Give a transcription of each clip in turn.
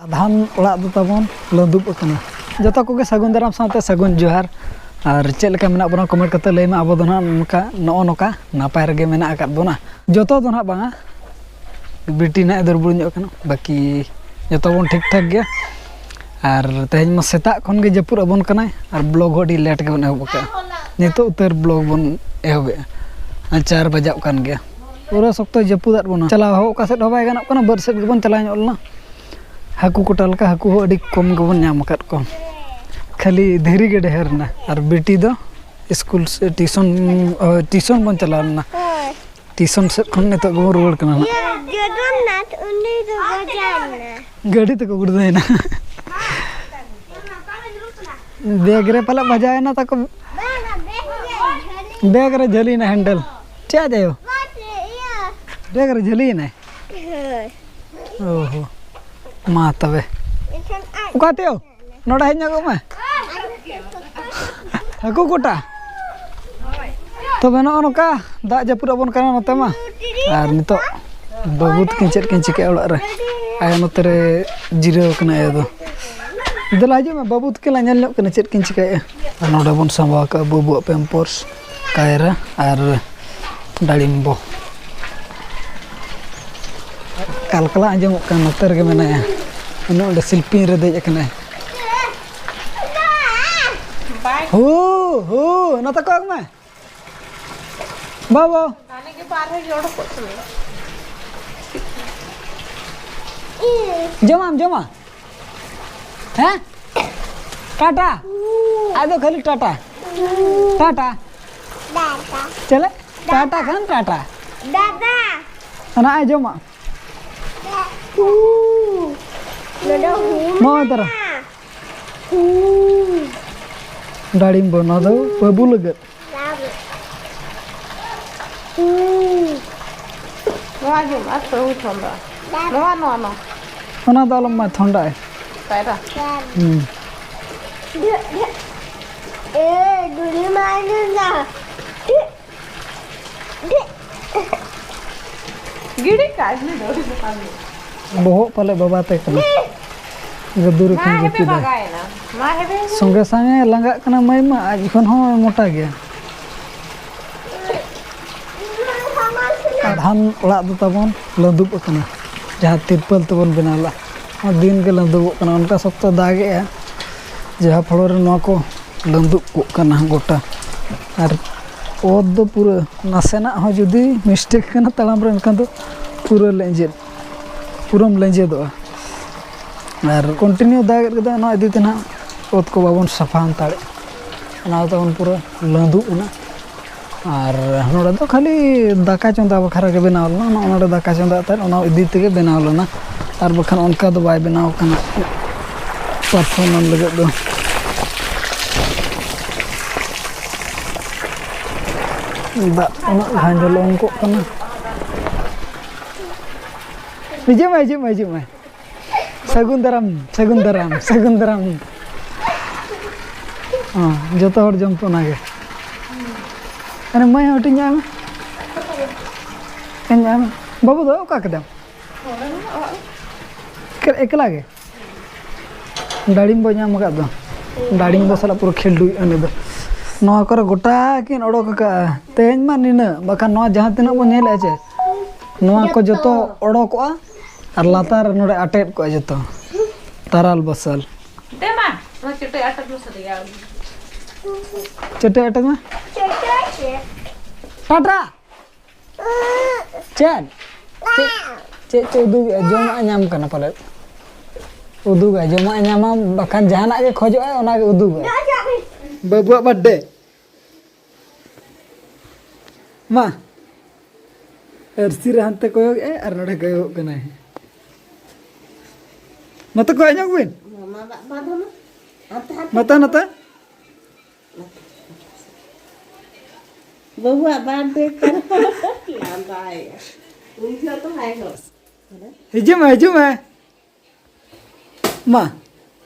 धान ओड़ा दो ताबन लंदुब अकना जतो को सगुन दाराम साथे सगुन जोहार और चेक लेका मेना बोना कमेंट करते लay मा अब दो ना नोका नोका नापाय रगे मेना आकाद बोना जतो दो ना बांगा बिटी ना दुर्बुल ᱧᱚᱜ कना बाकी जतो बन ठीक ठाक गया और तेज मा सेता खन गे जपुर अबन कना और ब्लॉग होडी लेट गे बन एहब का नितो उतर ब्लॉग बन एहबे 4 बजाव कान गया पूरा सप्ताह जपुदात बना चला हो का सेट होबाय गानक कना बर सेट गबन चला ᱧᱚᱜ लना हाकू कोटाल का हाकू हो अडी कम गबन नाम काट को खाली धीरी गे ढेर ना और बेटी दो स्कूल से ट्यूशन बन चला ना ट्यूशन से खन नितो गबन रुवाड़ कना गाड़ी तक गुड़दे ना बैग रे पला बजाए ना तक बैग रे झली ना हैंडल क्या जायो बैग रे झली ना ओहो मा तबे उकाते हो नोडा हेज ᱧᱚᱜᱚᱜ ᱢᱮ हाकू कोटा तबे नो नोका दा जपुर अबन कना नते मा और नितो बाबू तकिन चेट किन चिके ओड़ा रे आय नते रे जिराव कना ए दो दला हिजु में बाबू तकिन ला नेल ᱧᱚᱜ कना चेट किन चिके नोडे बन संभा का बाबू पेम्पर्स कायरा और डालिम्बो कालकला आंजमोग कना नते रे मेनाया उनो शिल्पी रे देज कना हो नता को में बाबू ताने के पार है जोड़ को जमा हैं टाटा आदो खाली टाटा टाटा चले टाटा खान टाटा दादा अना आ जमा mau tara dalimbo nado babu legat wajib atau thonda no ona dalam ma thonda kaira duli mana na gidi kaj me dori dukan bohok pale baba te kana गदुर खन गुती दे संगे संगे लंगा कना मै मा आज खन हो मोटा गया धान ओड़ा दो ताबन लंदुब कना जहां तिरपल तबन बनाला दिन के लंदुब कना उनका सप्ताह दागे जहां फलो रे नो को लंदुब को कना गोटा और ओद दो पूरा नासेना हो जुदी मिस्टेक कना तलाम रे एनका दो पूरा लेंजे पूरम लेंजे दो और कंटिन्यू दाग के ना इदी तना ओत को बाबन सफा अंताड़े ना तो पूरा लंदु ना और नोडा तो खाली दाका चंदा बखरा के बनावल ना नोडा दाका चंदा तार ओना इदी तके बनावल ना और बखन उनका तो बाय बनाव कना परफॉर्मेंस लगे दो दा ओना हांजल उनको कना हिजु में सगुन दाराम जो तो हर जम तो ना गे अरे मैं हटी जाम बाबू दो का कदम एकला गे दाड़िम बो नाम का दो दाड़िम दो साला पूरा खेल दुई अने दो नवा कर गोटा किन ओडोक का तेज मा निना बखा नवा जहां तिना बो नेल आचे नवा को जतो ओडोकआ और लातार नोडे अटेट को जतो ताराल बसल देमा नो चटे अटक बसल या चटे अटक में टाटा चल चे उदुग जमा नाम कना पले उदुग जमा नामा बखान जहाना के खोजो है ओना के उदुग बाबुआ बर्थडे मा अर्सी रहते कोयोग ए और नोडे कोयोग कना है नता को आजक बिन नता बहुआ बर्थडे कर लांदा है उनसे तो है हो हिजु में मा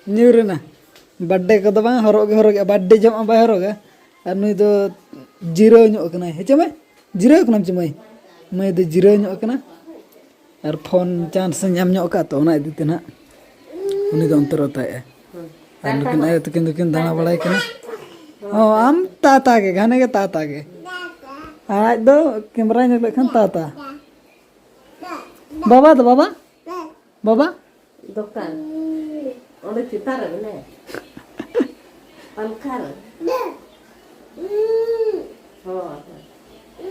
न्यूरना बर्थडे को तो बांग हरोगे बर्थडे जमा बाय हरोगे और नुई तो जीरो ᱧᱚᱜ कना हिजु में जीरो कना चमई मैं तो जीरो ᱧᱚᱜ कना और फोन चांस ᱧᱟᱢ ᱧᱚᱜ का तो ना इदी तना उनी दो अंतर होता है लेकिन आए तो किन दाना बड़ाई कना ओ आम ताता के घाने के ताता के आज दो कैमरा ने लेखन ताता बाबा तो बाबा बाबा दुकान ओले चितार ने पंखार हो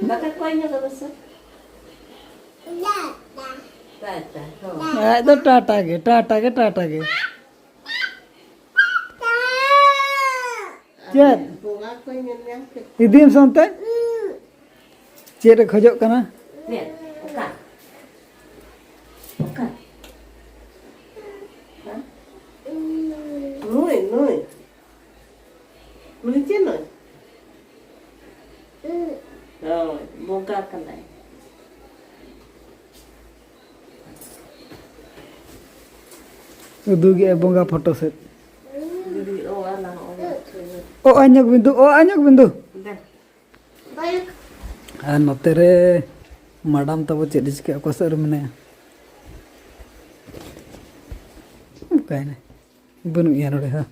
बाका कोई न तो बस टाटा हो आज दो टाटा के चेत बोगा कोई ने इदीम संते चेत खोजो कना ने ओका ओका nuôi nuôi nuôi chết rồi rồi buông ca cái này उदुगे बोंगा फोटो से video ala ओ अन्यक बिंदु baik आ नतेरे मैडम तब चेद चिके को सर मने कायने बनु या नोडे हा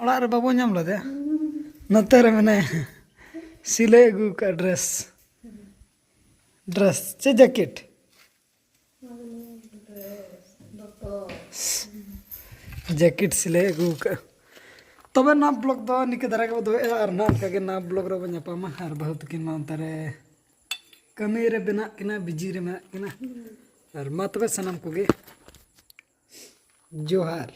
ओला रे बाबू नाम लदे नतेरे मने सिले गु का ड्रेस चे जैकेट जैकेट सिले गु का तबे ना ब्लॉग दो निके दरा के दो और ना का ना ब्लॉग रे बन्या पामा और बहुत किन मा अंतरे कमी रे बिना किना बिजी रे मा किना और मा तबे सनम कोगे जोहार।